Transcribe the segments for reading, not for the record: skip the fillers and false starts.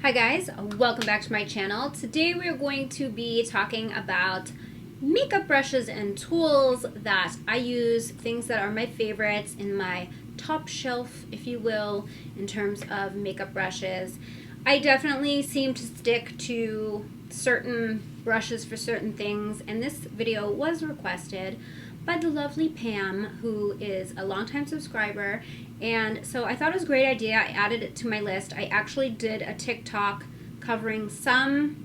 Hi guys, welcome back to my channel. Today we're going to be talking about makeup brushes and tools that I use, things that are my favorites in my top shelf, if you will, in terms of makeup brushes. I definitely seem to stick to certain brushes for certain things, and this video was requested by the lovely Pam, who is a longtime subscriber, and so I thought it was a great idea. I added it to my list. I actually did a TikTok covering some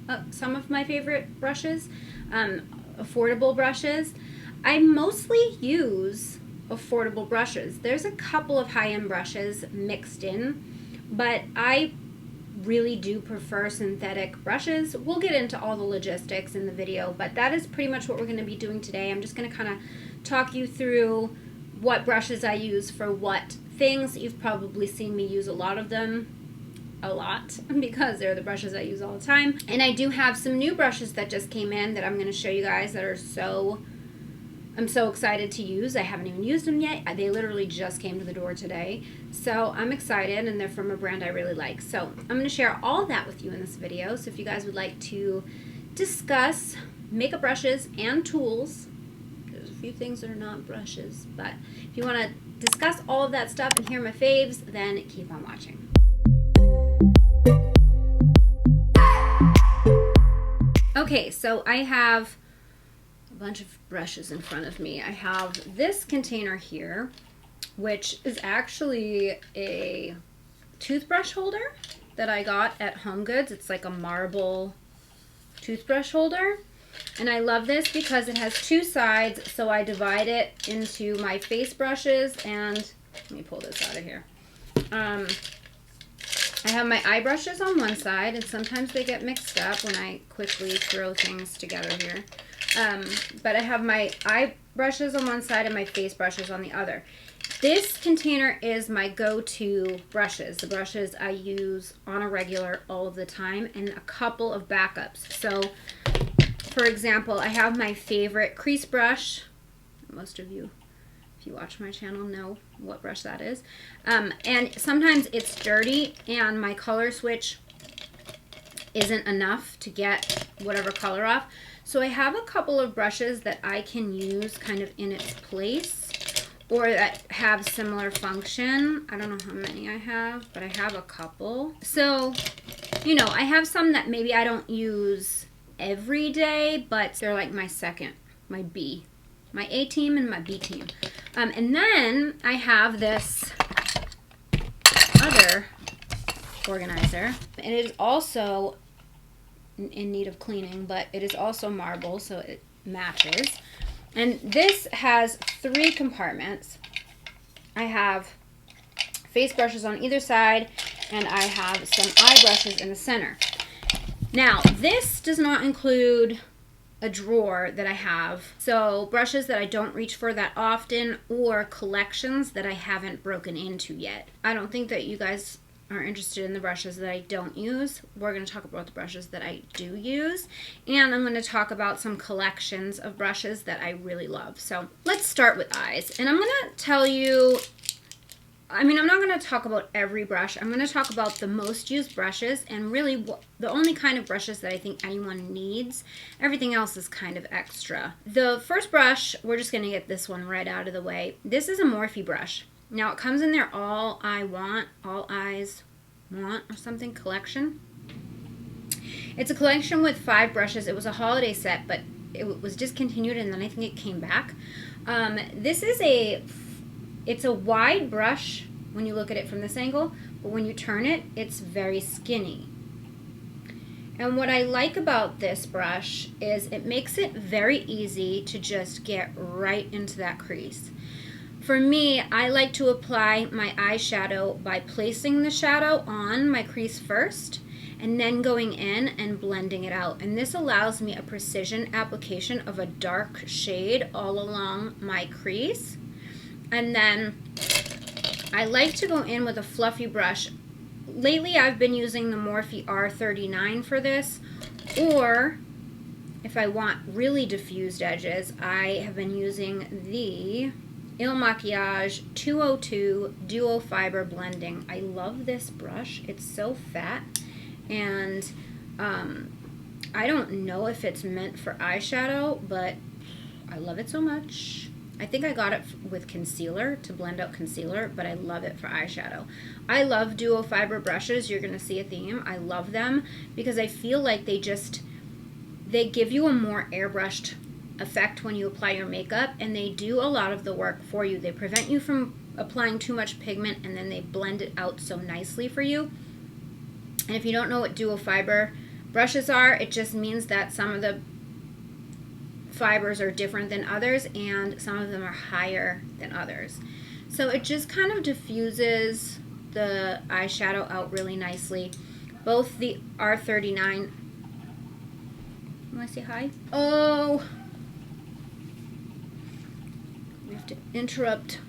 of my favorite brushes, affordable brushes. I mostly use affordable brushes. There's a couple of high-end brushes mixed in, but I really do prefer synthetic brushes. We'll get into all the logistics in the video, but that is pretty much what we're going to be doing today. I'm just going to kind of talk you through what brushes I use for what things. You've probably seen me use a lot of them, because they're the brushes I use all the time. And I do have some new brushes that just came in that I'm going to show you guys that are I'm so excited to use. I haven't even used them yet. They literally just came to the door today. So I'm excited, and they're from a brand I really like. So I'm going to share all that with you in this video. So if you guys would like to discuss makeup brushes and tools, there's a few things that are not brushes, but if you want to discuss all of that stuff and hear my faves, then keep on watching. Okay, so I have bunch of brushes in front of me. I have this container here, which is actually a toothbrush holder that I got at HomeGoods. It's like a marble toothbrush holder, and I love this because it has two sides, so I divide it into my face brushes, and let me pull this out of here. I have my eye brushes on one side, and sometimes they get mixed up when I quickly throw things together here. But I have my eye brushes on one side and my face brushes on the other. This container is my go-to brushes, the brushes I use on a regular all of the time, and a couple of backups. So, for example, I have my favorite Crease Brush. Most of you, if you watch my channel, know what brush that is. And sometimes it's dirty and my color switch isn't enough to get whatever color off. So I have a couple of brushes that I can use kind of in its place, or that have similar function. I don't know how many I have, but I have a couple. So, you know, I have some that maybe I don't use every day, but they're like my second, my B. My A team and my B team. And then I have this other organizer, and it is also in need of cleaning, but it is also marble, so it matches. And this has 3 compartments. I have face brushes on either side, and I have some eye brushes in the center. Now, this does not include a drawer that I have, so brushes that I don't reach for that often, or collections that I haven't broken into yet. I don't think that you guys are interested in the brushes that I don't use. We're going to talk about the brushes that I do use, and I'm going to talk about some collections of brushes that I really love. So let's start with eyes, and I'm going to tell you, I'm not going to talk about every brush. I'm going to talk about the most used brushes, and really the only kind of brushes that I think anyone needs. Everything else is kind of extra. The first brush, we're just going to get this one right out of the way. This is a Morphe brush. Now it comes in their All Eyes Want or something collection. It's a collection with 5 brushes. It was a holiday set, but it was discontinued, and then I think it came back. This is it's a wide brush when you look at it from this angle, but when you turn it, it's very skinny. And what I like about this brush is it makes it very easy to just get right into that crease. For me, I like to apply my eyeshadow by placing the shadow on my crease first and then going in and blending it out. And this allows me a precision application of a dark shade all along my crease. And then I like to go in with a fluffy brush. Lately, I've been using the Morphe R39 for this, or if I want really diffused edges, I have been using the Il Makiage 202 Duo Fiber Blending. I love this brush. It's so fat, and I don't know if it's meant for eyeshadow, but I love it so much. I think I got it with concealer to blend out concealer, but I love it for eyeshadow. I love duo fiber brushes. You're going to see a theme. I love them because I feel like they give you a more airbrushed effect when you apply your makeup, and they do a lot of the work for you. They prevent you from applying too much pigment, and then they blend it out so nicely for you. And if you don't know what duo fiber brushes are, it just means that some of the fibers are different than others, and some of them are higher than others. So it just kind of diffuses the eyeshadow out really nicely. Both the R39. Want to say hi? Oh, we have to interrupt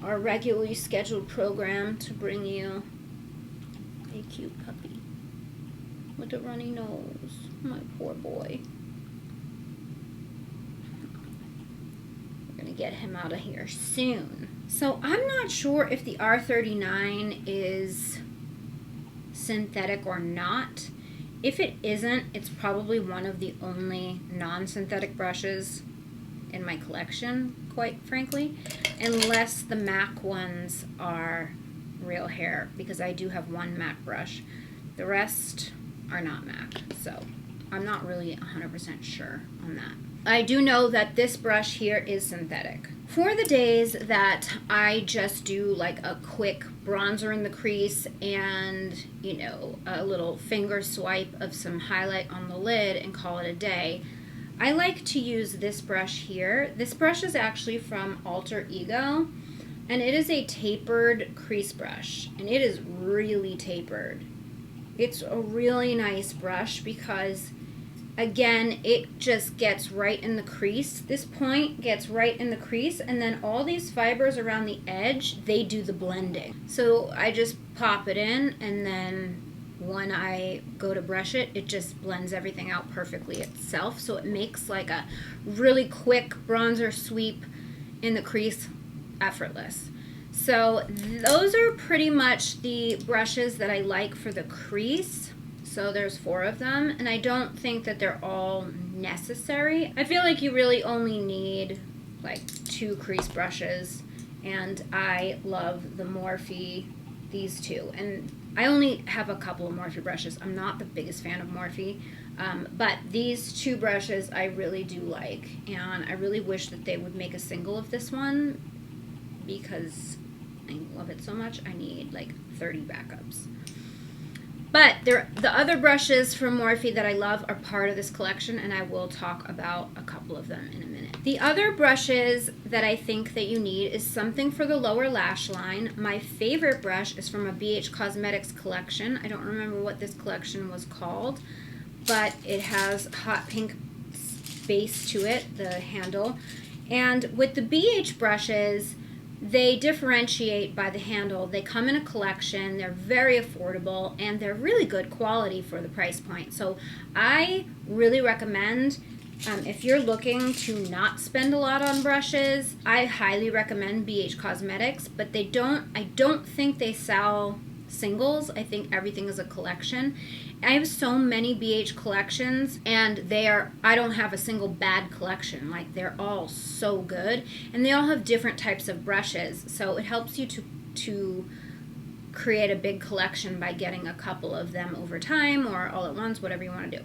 our regularly scheduled program to bring you a cute puppy with a runny nose. My poor boy. We're gonna get him out of here soon. So I'm not sure if the R39 is synthetic or not. If it isn't, it's probably one of the only non-synthetic brushes in my collection, quite frankly, unless the MAC ones are real hair, because I do have one MAC brush. The rest are not MAC, so I'm not really 100% sure on that. I do know that this brush here is synthetic. For the days that I just do like a quick bronzer in the crease and, you know, a little finger swipe of some highlight on the lid and call it a day, I like to use this brush here. This brush is actually from Alter Ego, and it is a tapered crease brush, and it is really tapered. It's a really nice brush because, again, it just gets right in the crease. This point gets right in the crease, and then all these fibers around the edge, they do the blending. So I just pop it in, and then when I go to brush it, it just blends everything out perfectly itself. So it makes like a really quick bronzer sweep in the crease effortless. So those are pretty much the brushes that I like for the crease. So there's 4 of them, and I don't think that they're all necessary. I feel like you really only need like 2 crease brushes, and I love the Morphe, these 2. And I only have a couple of Morphe brushes. I'm not the biggest fan of Morphe, but these 2 brushes I really do like, and I really wish that they would make a single of this one because I love it so much. I need like 30 backups. But the other brushes from Morphe that I love are part of this collection, and I will talk about a couple of them in a minute. The other brushes that I think that you need is something for the lower lash line. My favorite brush is from a BH Cosmetics collection. I don't remember what this collection was called, but it has hot pink base to it, the handle. And with the BH brushes, they differentiate by the handle. They come in a collection, they're very affordable, and they're really good quality for the price point. So I really recommend, if you're looking to not spend a lot on brushes, I highly recommend BH Cosmetics, but I don't think they sell singles. I think everything is a collection. I have so many BH collections, and I don't have a single bad collection. Like, they're all so good, and they all have different types of brushes, so it helps you to create a big collection by getting a couple of them over time or all at once, whatever you want to do.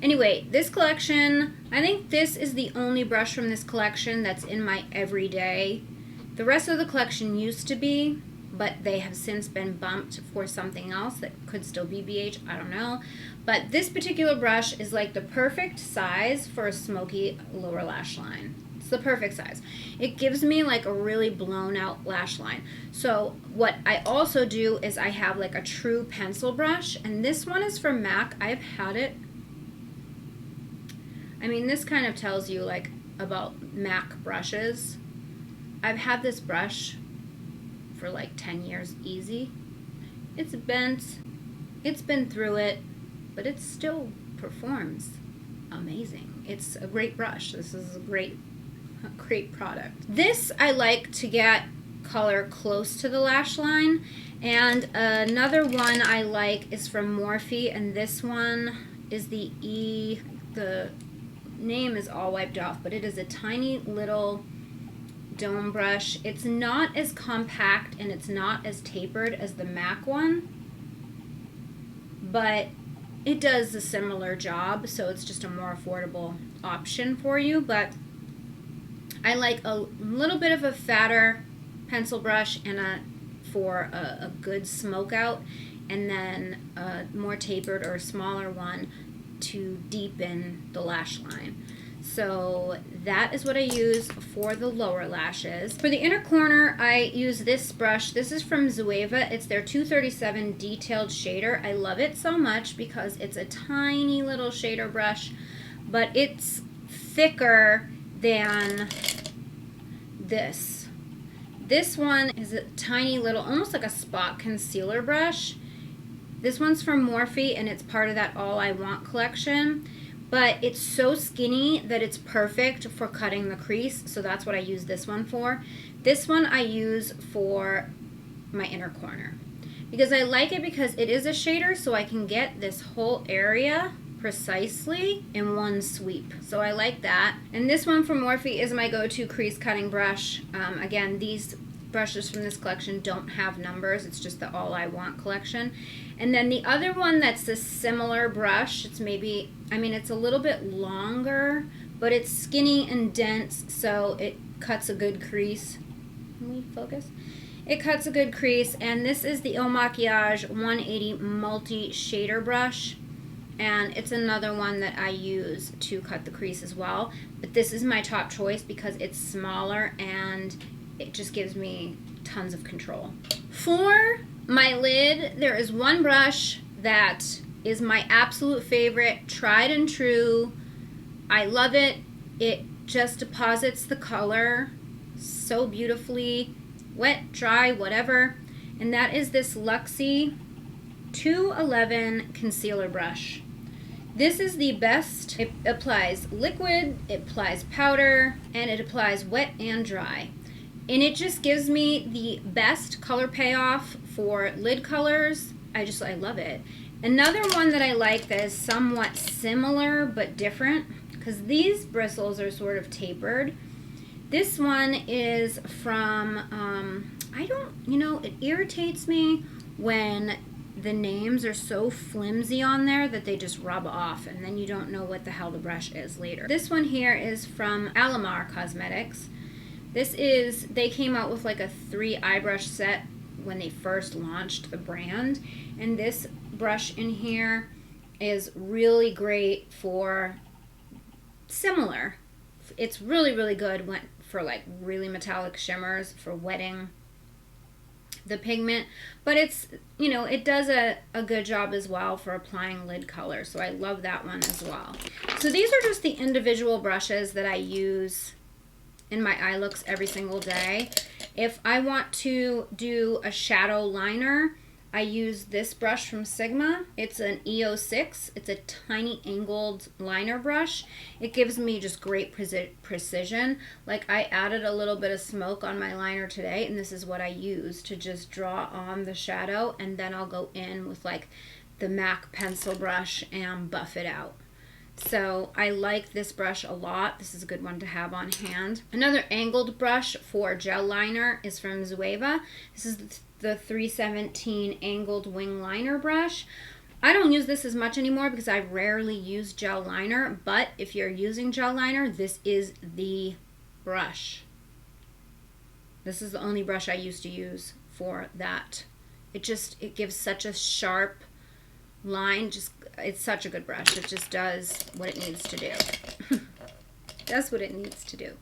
Anyway, this collection, I think this is the only brush from this collection that's in my everyday. The rest of the collection used to be, but they have since been bumped for something else that could still be BH, I don't know. But this particular brush is like the perfect size for a smoky lower lash line. It's the perfect size. It gives me like a really blown out lash line. So what I also do is I have like a true pencil brush, and this one is from MAC. I've had it. I mean, this kind of tells you like about MAC brushes. I've had this brush for like 10 years easy. It's bent, it's been through it, but it still performs amazing. It's a great brush. This is a great great product. This I like to get color close to the lash line. And another one I like is from Morphe, and this one is the the name is all wiped off, but it is a tiny little dome brush. It's not as compact and it's not as tapered as the MAC one, but it does a similar job, so it's just a more affordable option for you. But I like a little bit of a fatter pencil brush and for a good smoke out, and then a more tapered or smaller one to deepen the lash line. So that is what I use for the lower lashes. For the inner corner, I use this brush. This is from Zoeva. It's their 237 Detailed Shader. I love it so much because it's a tiny little shader brush, but it's thicker than this. This one is a tiny little, almost like a spot concealer brush. This one's from Morphe, and it's part of that All I Want collection. But it's so skinny that it's perfect for cutting the crease, so that's what I use this one for. This one I use for my inner corner, because I like it because it is a shader, so I can get this whole area precisely in one sweep. So I like that. And this one from Morphe is my go-to crease cutting brush. Again, these brushes from this collection don't have numbers. It's just the All I Want collection. And then the other one that's a similar brush, it's maybe, I mean, it's a little bit longer, but it's skinny and dense, so it cuts a good crease. Can we focus? It cuts a good crease, and this is the Eau Maquillage 180 Multi Shader Brush. And it's another one that I use to cut the crease as well. But this is my top choice because it's smaller and it just gives me tons of control. For my lid, there is one brush that is my absolute favorite, tried and true. I love it. It just deposits the color so beautifully, wet, dry, whatever. And that is this Luxie 211 concealer brush. This is the best. It applies liquid, it applies powder, and it applies wet and dry. And it just gives me the best color payoff for lid colors. I love it. Another one that I like that is somewhat similar but different, because these bristles are sort of tapered. This one is from, it irritates me when the names are so flimsy on there that they just rub off and then you don't know what the hell the brush is later. This one here is from Alamar Cosmetics. They came out with like a 3 eye brush set when they first launched the brand, and this brush in here is really great for similar. It's really, really good for like really metallic shimmers, for wetting the pigment, but it does a good job as well for applying lid color, so I love that one as well. So these are just the individual brushes that I use in my eye looks every single day. If I want to do a shadow liner, I use this brush from Sigma. It's an EO6. It's a tiny angled liner brush. It gives me just great precision. Like, I added a little bit of smoke on my liner today, and this is what I use to just draw on the shadow, and then I'll go in with like the MAC pencil brush and buff it out. So I like this brush a lot. This is a good one to have on hand. Another angled brush for gel liner is from Zoeva. This is the 317 angled wing liner brush. I don't use this as much anymore because I rarely use gel liner, but if you're using gel liner, this is the brush. This is the only brush I used to use for that. It gives such a sharp line. It's such a good brush. It just does what it needs to do. That's what it needs to do.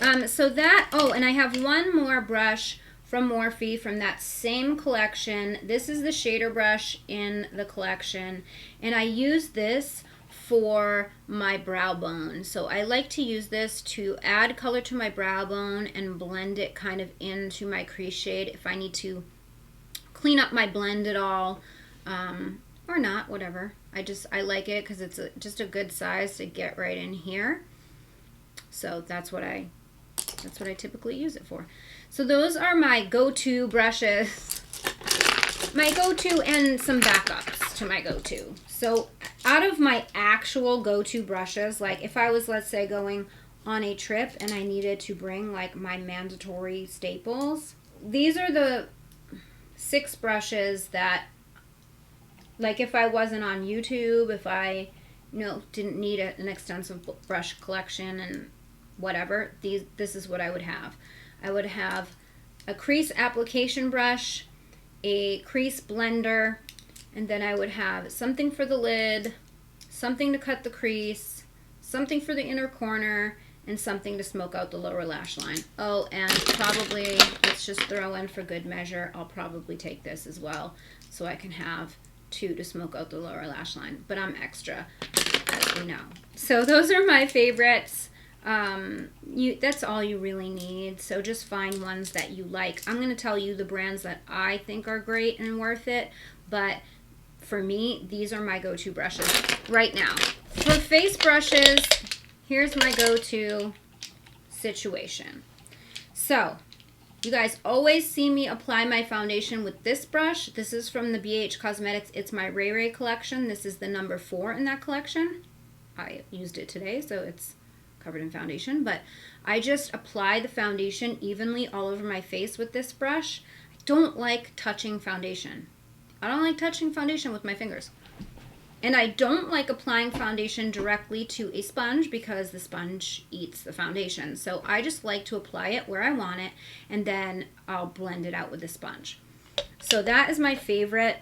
And I have one more brush from Morphe from that same collection. This is the shader brush in the collection, and I use this for my brow bone. So I like to use this to add color to my brow bone and blend it kind of into my crease shade if I need to clean up my blend at all, or not, whatever. I like it because it's just a good size to get right in here. So that's what I typically use it for. So those are my go-to brushes. My go-to and some backups to my go-to. So out of my actual go-to brushes, like if I was, let's say, going on a trip and I needed to bring like my mandatory staples, these are the 6 brushes that, like if I wasn't on YouTube, if I, you know, didn't need an extensive brush collection and whatever, this is what I would have. I would have a crease application brush, a crease blender, and then I would have something for the lid, something to cut the crease, something for the inner corner, and something to smoke out the lower lash line. Oh, and probably, let's just throw in for good measure, I'll probably take this as well, so I can have 2 to smoke out the lower lash line, but I'm extra, as we know. So those are my favorites. That's all you really need, so just find ones that you like. I'm going to tell you the brands that I think are great and worth it, but for me, these are my go-to brushes right now. For face brushes, here's my go-to situation. So you guys always see me apply my foundation with this brush. This is from the BH Cosmetics. It's my Ray Ray collection. This is the number 4 in that collection. I used it today, so it's covered in foundation, but I just apply the foundation evenly all over my face with this brush. I don't like touching foundation. I don't like touching foundation with my fingers. And I don't like applying foundation directly to a sponge because the sponge eats the foundation. So I just like to apply it where I want it, and then I'll blend it out with the sponge. So that is my favorite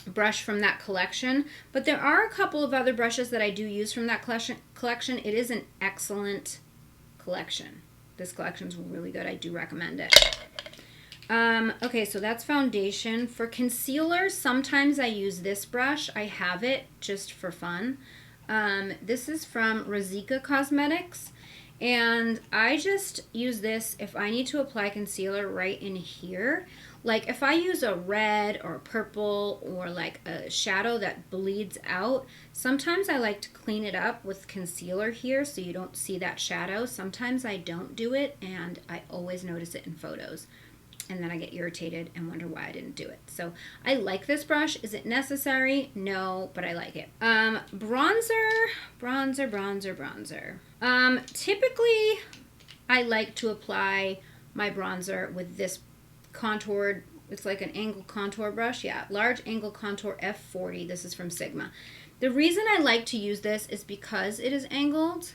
brush from that collection, but there are a couple of other brushes that I do use from that collection. It is an excellent collection. This collection's really good. I do recommend it. Okay, so that's foundation. For concealer, sometimes I use this brush. I have it just for fun. This is from Rosica Cosmetics, and I just use this if I need to apply concealer right in here. Like if I use a red or a purple or like a shadow that bleeds out, sometimes I like to clean it up with concealer here so you don't see that shadow. Sometimes I don't do it, and I always notice it in photos. And then I get irritated and wonder why I didn't do it. So I like this brush. Is it necessary? No, but I like it. Bronzer. Typically, I like to apply my bronzer with this contoured, it's like an angle contour brush. Yeah, large angle contour F40. This is from Sigma. The reason I like to use this is because it is angled.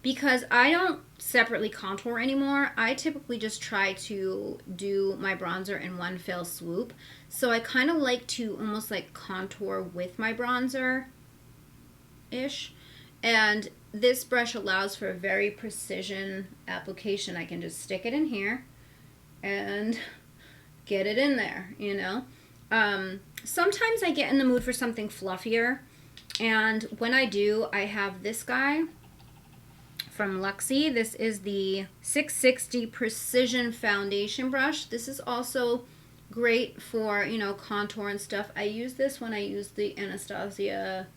Because I don't separately contour anymore, I typically just try to do my bronzer in one fell swoop. So I kind of like to almost like contour with my bronzer-ish. And this brush allows for a very precision application. I can just stick it in here and get it in there, you know. Sometimes I get in the mood for something fluffier. And when I do, I have this guy from Luxie. This is the 660 Precision Foundation Brush. This is also great for, you know, contour and stuff. I use this when I use the Anastasia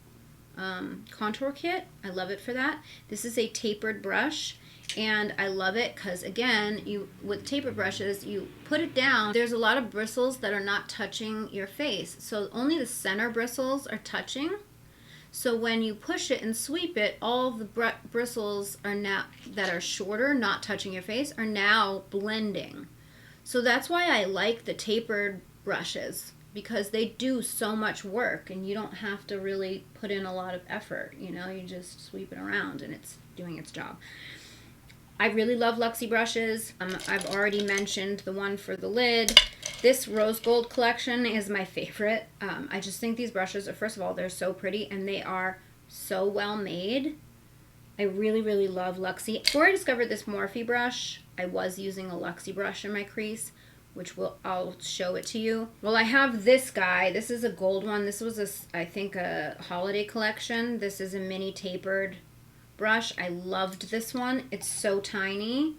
contour kit. I love it for that. This is a tapered brush, and I love it because, again, with tapered brushes, you put it down. There's a lot of bristles that are not touching your face, so only the center bristles are touching. So when you push it and sweep it, all of the bristles are now that are shorter, not touching your face, are now blending. So that's why I like the tapered brushes, because they do so much work and you don't have to really put in a lot of effort. You know, you just sweep it around and it's doing its job. I really love Luxy brushes. I've already mentioned the one for the lid. This rose gold collection is my favorite. I just think these brushes are, first of all, they're so pretty and they are so well made. I really, really love Luxy. Before I discovered this Morphe brush, I was using a Luxy brush in my crease, which I'll show it to you. Well, I have this guy. This is a gold one. This was, I think, a holiday collection. This is a mini tapered brush. I loved this one. It's so tiny.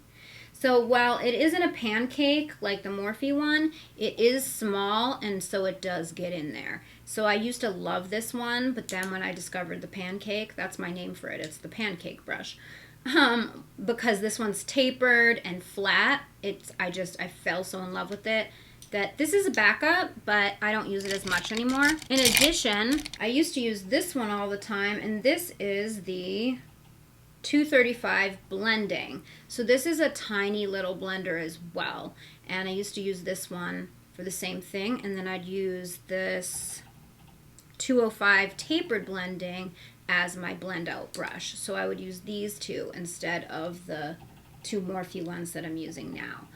So while it isn't a pancake like the Morphe one, it is small, and so it does get in there. So I used to love this one, but then when I discovered the pancake, that's my name for it. It's the pancake brush. because this one's tapered and flat. I fell so in love with it that this is a backup, but I don't use it as much anymore. In addition, I used to use this one all the time, and this is the 235 blending. So this is a tiny little blender as well, and I used to use this one for the same thing, and then I'd use this 205 tapered blending as my blend out brush. So I would use these two instead of the two Morphe ones that I'm using now.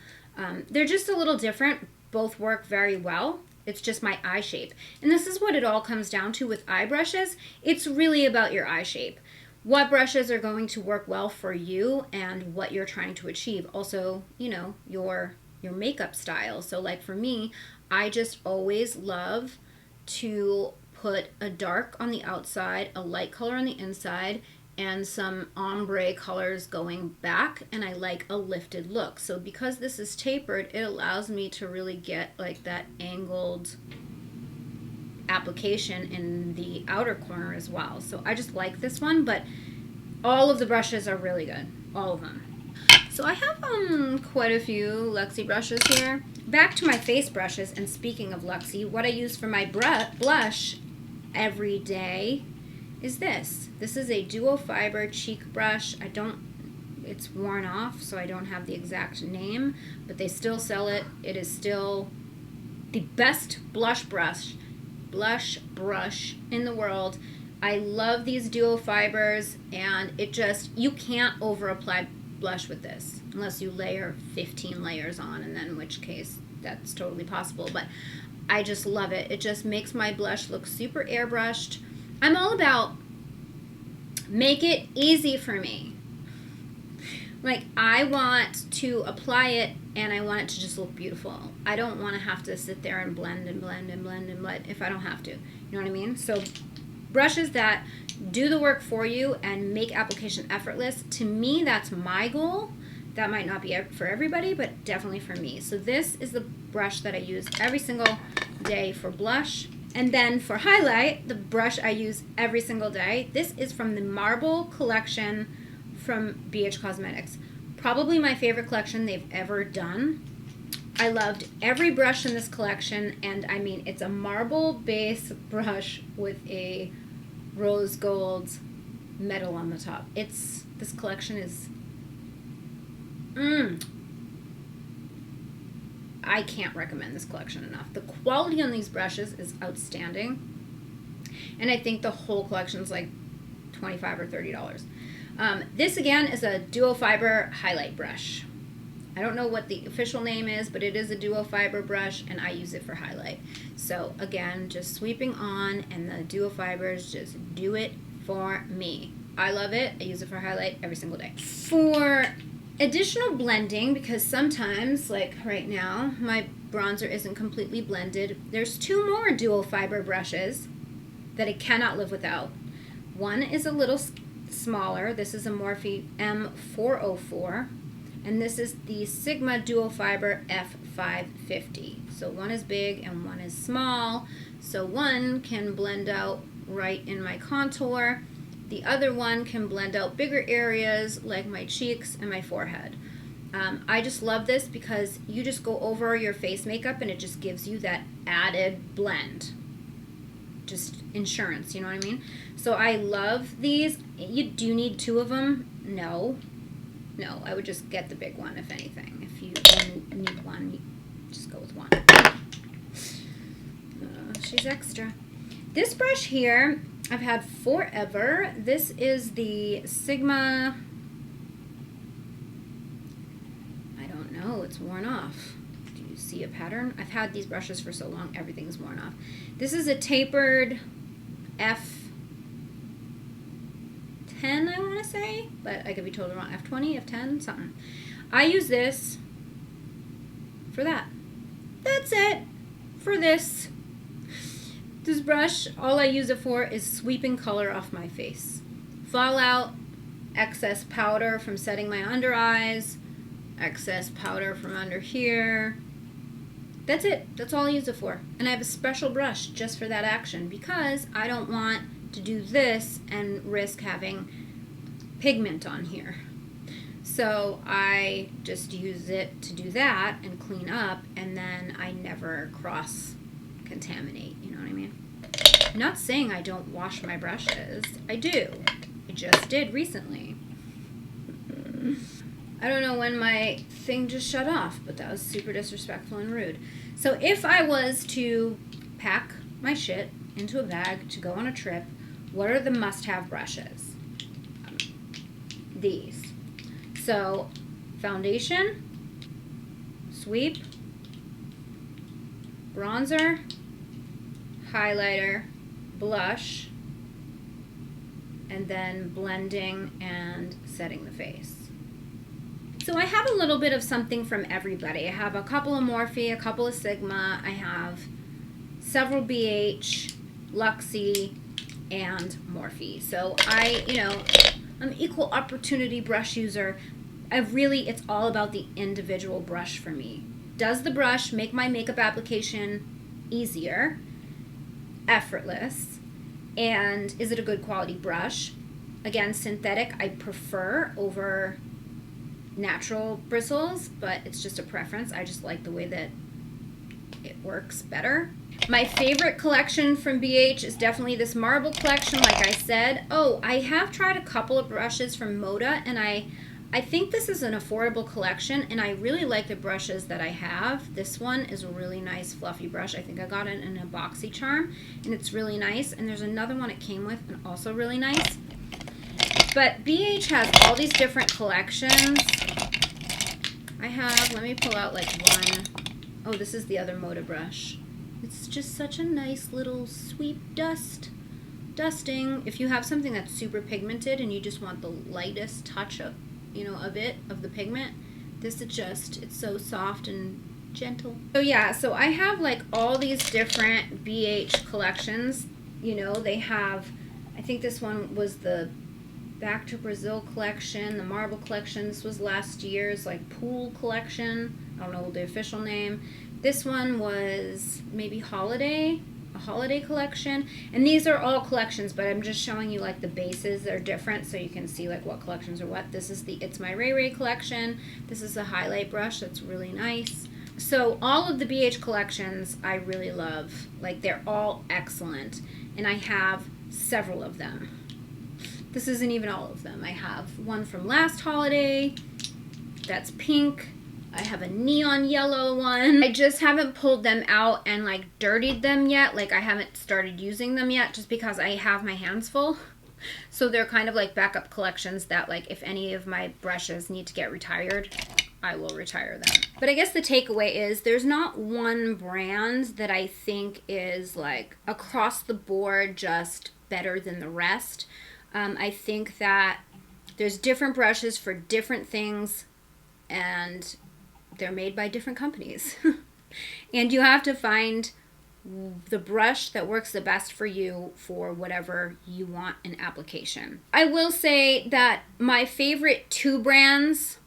They're just a little different. Both work very well. It's just my eye shape. And this is what it all comes down to with eye brushes. It's really about your eye shape. What brushes are going to work well for you and what you're trying to achieve. Also, you know, your makeup style. So like for me, I just always love to put a dark on the outside, a light color on the inside, and some ombre colors going back, and I like a lifted look. So because this is tapered, it allows me to really get like that angled application in the outer corner as well. So I just like this one, but all of the brushes are really good, all of them. So I have quite a few Luxy brushes here. Back to my face brushes, and speaking of Luxy, what I use for my blush every day is this. This is a duo fiber cheek brush. It's worn off, so I don't have the exact name, but they still sell it. It is still the best blush brush in the world. I love these duo fibers, and you can't over apply blush with this unless you layer 15 layers on, and then in which case that's totally possible, but I just love it. It just makes my blush look super airbrushed. I'm all about make it easy for me. Like, I want to apply it and I want it to just look beautiful. I don't want to have to sit there and blend and blend and blend and blend if I don't have to. You know what I mean? So brushes that do the work for you and make application effortless, to me, that's my goal. That might not be for everybody, but definitely for me. So this is the brush that I use every single day for blush. And then for highlight, the brush I use every single day. This is from the Marble collection from BH Cosmetics. Probably my favorite collection they've ever done. I loved every brush in this collection, and I mean, it's a marble base brush with a rose gold metal on the top. This collection is I can't recommend this collection enough. The quality on these brushes is outstanding, and I think the whole collection is like $25 or $30. This again is a duo fiber highlight brush. I don't know what the official name is, but it is a duo fiber brush, and I use it for highlight. So again, just sweeping on, and the duo fibers just do it for me. I love it. I use it for highlight every single day. For additional blending, because sometimes, like right now, my bronzer isn't completely blended, there's two more duo fiber brushes that I cannot live without. One is a little smaller. This is a Morphe M404, and this is the Sigma Duo Fiber F550. So one is big and one is small, so one can blend out right in my contour. The other one can blend out bigger areas like my cheeks and my forehead. I just love this because you just go over your face makeup and it just gives you that added blend. Just insurance, you know what I mean? So I love these. You do need two of them? No, I would just get the big one if anything. If you only need one, you just go with one. She's extra. This brush here I've had forever. This is the Sigma, I don't know, it's worn off. Do you see a pattern? I've had these brushes for so long, everything's worn off. This is a tapered F10, I want to say, but I could be totally wrong. F20, F10, something. I use this for that. That's it for this. This brush, all I use it for is sweeping color off my face. Fallout, excess powder from setting my under eyes, excess powder from under here. That's it. That's all I use it for. And I have a special brush just for that action because I don't want to do this and risk having pigment on here. So I just use it to do that and clean up, and then I never cross-contaminate, you know what I mean? I'm not saying I don't wash my brushes. I do. I just did recently. I don't know when my thing just shut off, but that was super disrespectful and rude. So if I was to pack my shit into a bag to go on a trip, what are the must-have brushes? These. So foundation, sweep, bronzer, highlighter, blush, and then blending and setting the face. So I have a little bit of something from everybody. I have a couple of Morphe, a couple of Sigma, I have several BH, Luxie, and Morphe. So I'm an equal opportunity brush user. It's all about the individual brush for me. Does the brush make my makeup application easier, effortless, and is it a good quality brush? Again, synthetic I prefer over natural bristles, but it's just a preference. I just like the way that it works better. My favorite collection from BH is definitely this marble collection, like I said. Oh, I have tried a couple of brushes from Moda, and I think this is an affordable collection, and I really like the brushes that I have. This one is a really nice fluffy brush. I think I got it in a boxy charm, and it's really nice. And there's another one it came with, and also really nice. But BH has all these different collections. let me pull out like one. Oh, this is the other Moda brush. It's just such a nice little sweep dusting. If you have something that's super pigmented and you just want the lightest touch of, of the pigment, this is just, it's so soft and gentle. So yeah, so I have like all these different BH collections. They have, I think this one was the Back to Brazil collection, the marble collection. This was last year's like pool collection. I don't know the official name. This one was maybe a holiday collection. And these are all collections, but I'm just showing you like the bases. They're different so you can see like what collections are what. This is the It's My Ray Ray collection. This is a highlight brush that's really nice. So all of the BH collections I really love. Like they're all excellent. And I have several of them. This isn't even all of them. I have one from last holiday that's pink. I have a neon yellow one. I just haven't pulled them out and like dirtied them yet. Like I haven't started using them yet just because I have my hands full. So they're kind of like backup collections that like if any of my brushes need to get retired, I will retire them. But I guess the takeaway is there's not one brand that I think is like across the board just better than the rest. I think that there's different brushes for different things and they're made by different companies. And you have to find the brush that works the best for you for whatever you want in application. I will say that my favorite two brands,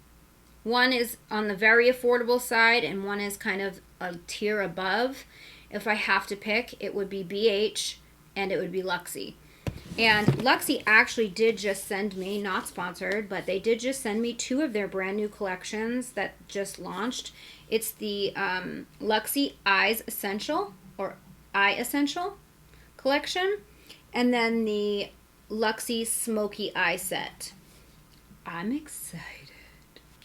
one is on the very affordable side and one is kind of a tier above. If I have to pick, it would be BH and it would be Luxie. And Luxie actually did just send me, not sponsored, but they did just send me two of their brand new collections that just launched. It's the Luxie Eyes Essential, or Eye Essential collection, and then the Luxie Smoky Eye Set. I'm excited.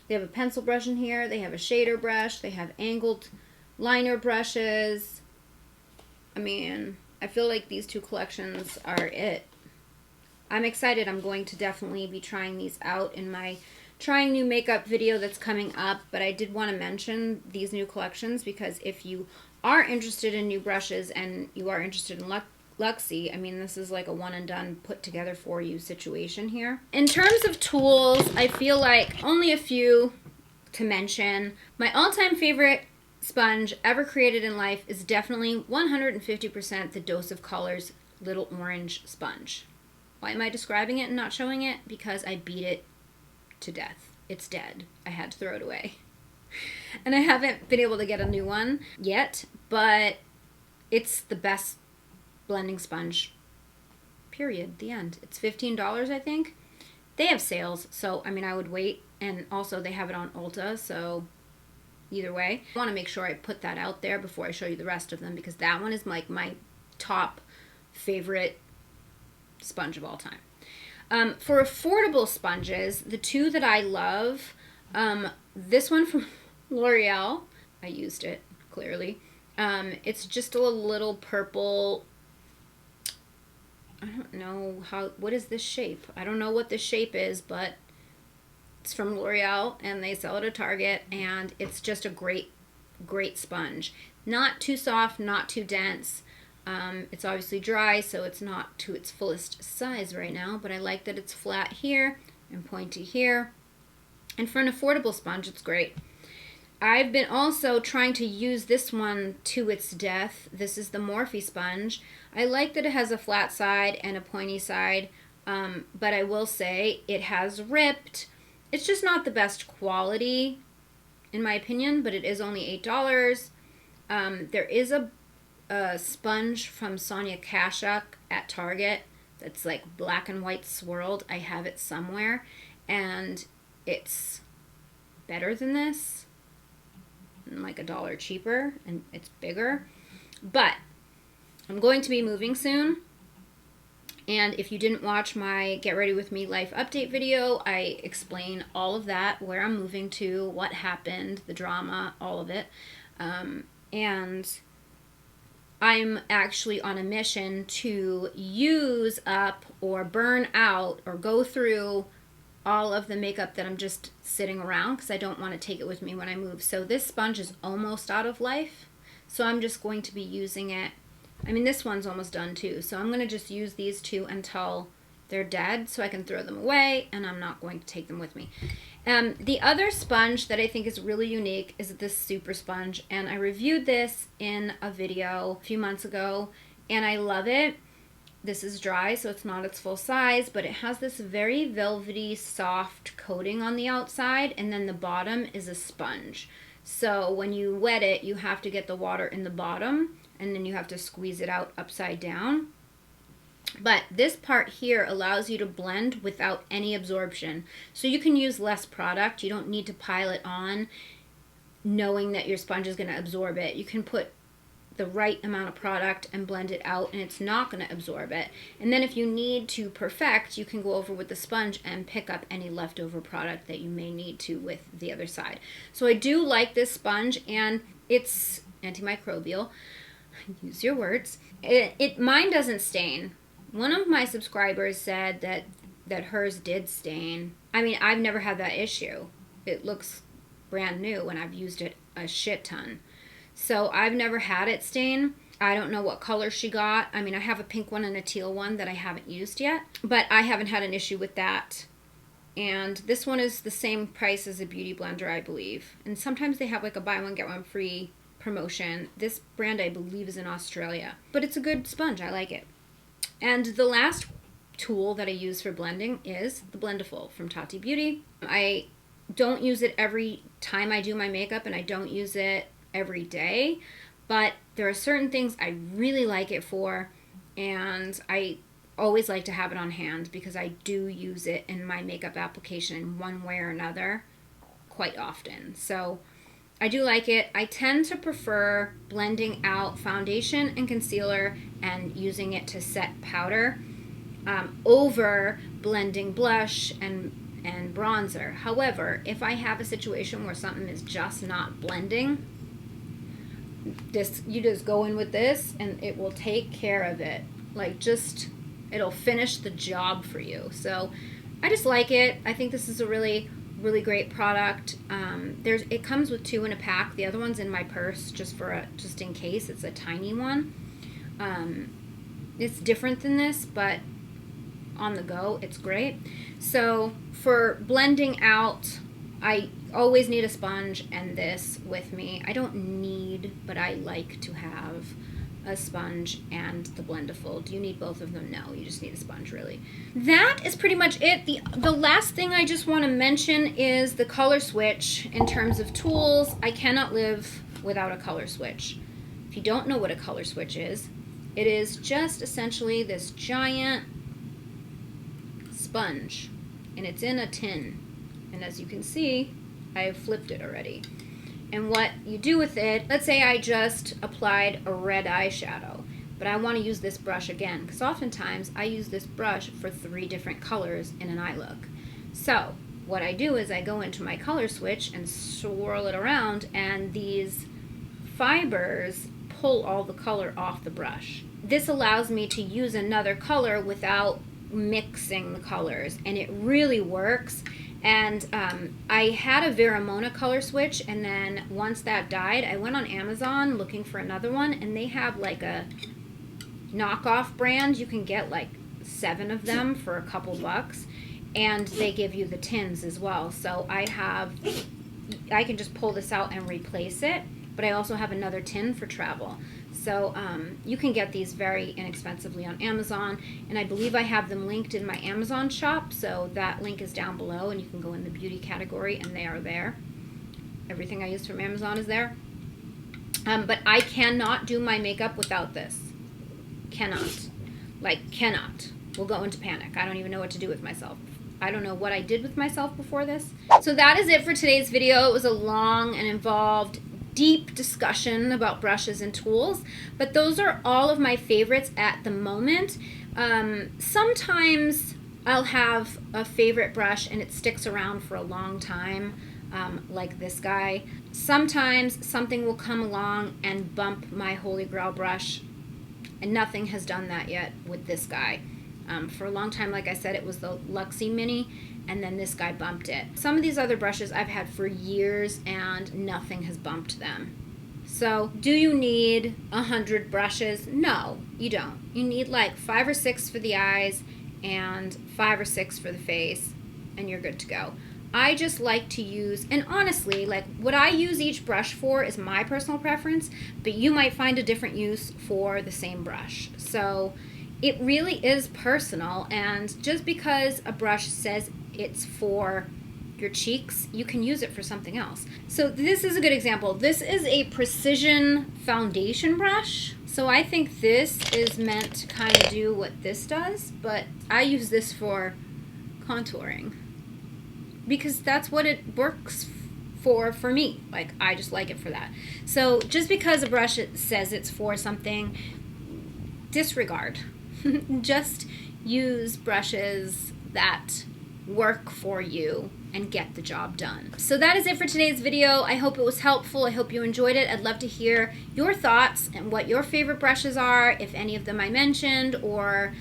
They have a pencil brush in here. They have a shader brush. They have angled liner brushes. I mean, I feel like these two collections are it. I'm excited. I'm going to definitely be trying these out in my trying new makeup video that's coming up, but I did want to mention these new collections because if you are interested in new brushes and you are interested in Luxie, I mean, this is like a one and done put together for you situation here. In terms of tools, I feel like only a few to mention. My all-time favorite sponge ever created in life is definitely 150% the Dose of Colors Little Orange Sponge. Why am I describing it and not showing it? Because I beat it to death. It's dead. I had to throw it away. And I haven't been able to get a new one yet, but it's the best blending sponge, period. The end. It's $15, I think. They have sales, so I mean, I would wait and also they have it on Ulta, so either way. I want to make sure I put that out there before I show you the rest of them, because that one is like my top favorite sponge of all time. For affordable sponges, the two that I love, this one from L'Oreal, I used it clearly. It's just a little purple. I don't know what is this shape? I don't know what this shape is, but it's from L'Oreal and they sell it at Target, and it's just a great sponge. Not too soft, not too dense. It's obviously dry, so it's not to its fullest size right now, but I like that it's flat here and pointy here. And for an affordable sponge, it's great. I've been also trying to use this one to its death. This is the Morphe Sponge. I like that it has a flat side and a pointy side, but I will say it has ripped. It's just not the best quality, in my opinion, but it is only $8. There is a sponge from Sonia Kashuk at Target that's like black and white swirled. I have it somewhere, and it's better than this, like $1 cheaper, and it's bigger. But I'm going to be moving soon, and if you didn't watch my Get Ready With Me life update video, I explain all of that, where I'm moving to, what happened, the drama, all of it. And I'm actually on a mission to use up or burn out or go through all of the makeup that I'm just sitting around, because I don't want to take it with me when I move. So this sponge is almost out of life, so I'm just going to be using it. I mean, this one's almost done too, so I'm going to just use these two until they're dead so I can throw them away, and I'm not going to take them with me. The other sponge that I think is really unique is this Super Sponge, and I reviewed this in a video a few months ago, and I love it. This is dry, so it's not its full size, but it has this very velvety, soft coating on the outside, and then the bottom is a sponge. So when you wet it, you have to get the water in the bottom, and then you have to squeeze it out upside down. But this part here allows you to blend without any absorption. So you can use less product. You don't need to pile it on knowing that your sponge is going to absorb it. You can put the right amount of product and blend it out, and it's not going to absorb it. And then if you need to perfect, you can go over with the sponge and pick up any leftover product that you may need to with the other side. So I do like this sponge, and it's antimicrobial. Use your words. Mine doesn't stain. One of my subscribers said that hers did stain. I mean, I've never had that issue. It looks brand new, and I've used it a shit ton. So I've never had it stain. I don't know what color she got. I mean, I have a pink one and a teal one that I haven't used yet, but I haven't had an issue with that. And this one is the same price as a Beauty Blender, I believe. And sometimes they have like a buy one, get one free promotion. This brand, I believe, is in Australia. But it's a good sponge. I like it. And the last tool that I use for blending is the Blendiful from Tati Beauty. I don't use it every time I do my makeup, and I don't use it every day, but there are certain things I really like it for, and I always like to have it on hand because I do use it in my makeup application in one way or another quite often. So I do like it. I tend to prefer blending out foundation and concealer and using it to set powder over blending blush and bronzer. However, if I have a situation where something is just not blending, you just go in with this and it will take care of it. Like, it'll finish the job for you. So I just like it. I think this is a really great product. It comes with 2 in a pack. The other one's in my purse just in case. It's a tiny one. It's different than this, but on the go, it's great. So for blending out, I always need a sponge and this with me. I don't need, but I like to have a sponge and the Blendiful. Do you need both of them? No, you just need a sponge, really. That is pretty much it. The last thing I just want to mention is the color switch. In terms of tools, I cannot live without a color switch. If you don't know what a color switch is, it is just essentially this giant sponge, and it's in a tin. And as you can see, I've flipped it already. And what you do with it, let's say I just applied a red eyeshadow, but I want to use this brush again, because oftentimes I use this brush for 3 different colors in an eye look. So what I do is I go into my color switch and swirl it around, and these fibers pull all the color off the brush. This allows me to use another color without mixing the colors, and it really works. And I had a Veromona color switch, and then once that died, I went on Amazon looking for another one, and they have like a knockoff brand. You can get like 7 of them for a couple bucks, and they give you the tins as well. So I can just pull this out and replace it, but I also have another tin for travel. So you can get these very inexpensively on Amazon, and I believe I have them linked in my Amazon shop, so that link is down below, and you can go in the beauty category, and they are there. Everything I use from Amazon is there. But I cannot do my makeup without this. Cannot. Like, cannot. Will go into panic. I don't even know what to do with myself. I don't know what I did with myself before this. So that is it for today's video. It was a long and involved, deep discussion about brushes and tools, but those are all of my favorites at the moment. Sometimes I'll have a favorite brush and it sticks around for a long time, like this guy. Sometimes something will come along and bump my holy grail brush, and nothing has done that yet with this guy. For a long time, like I said, it was the Luxie Mini, and then this guy bumped it. Some of these other brushes I've had for years and nothing has bumped them. So do you need 100 brushes? No, you don't. You need like 5 or 6 for the eyes and 5 or 6 for the face, and you're good to go. I just like to use, and honestly, like what I use each brush for is my personal preference, but you might find a different use for the same brush. So it really is personal, and just because a brush says it's for your cheeks, you can use it for something else. So this is a good example. This is a precision foundation brush. So I think this is meant to kind of do what this does, but I use this for contouring because that's what it works for me. Like, I just like it for that. So just because a brush says it's for something, disregard. Just use brushes that work for you and get the job done. So that is it for today's video. I hope it was helpful. I hope you enjoyed it. I'd love to hear your thoughts and what your favorite brushes are, if any of them I mentioned, or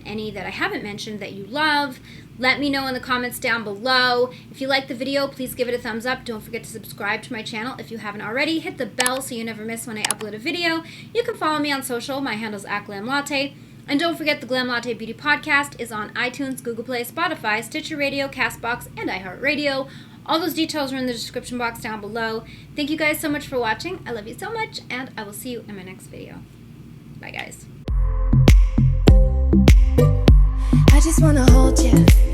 any that I haven't mentioned that you love. Let me know in the comments down below. If you like the video, please give it a thumbs up. Don't forget to subscribe to my channel if you haven't already. Hit the bell so you never miss when I upload a video. You can follow me on social. My handle's @GLAMLATTE. And don't forget the Glam Latte Beauty Podcast is on iTunes, Google Play, Spotify, Stitcher Radio, CastBox, and iHeartRadio. All those details are in the description box down below. Thank you guys so much for watching. I love you so much, and I will see you in my next video. Bye, guys. I just wanna hold you.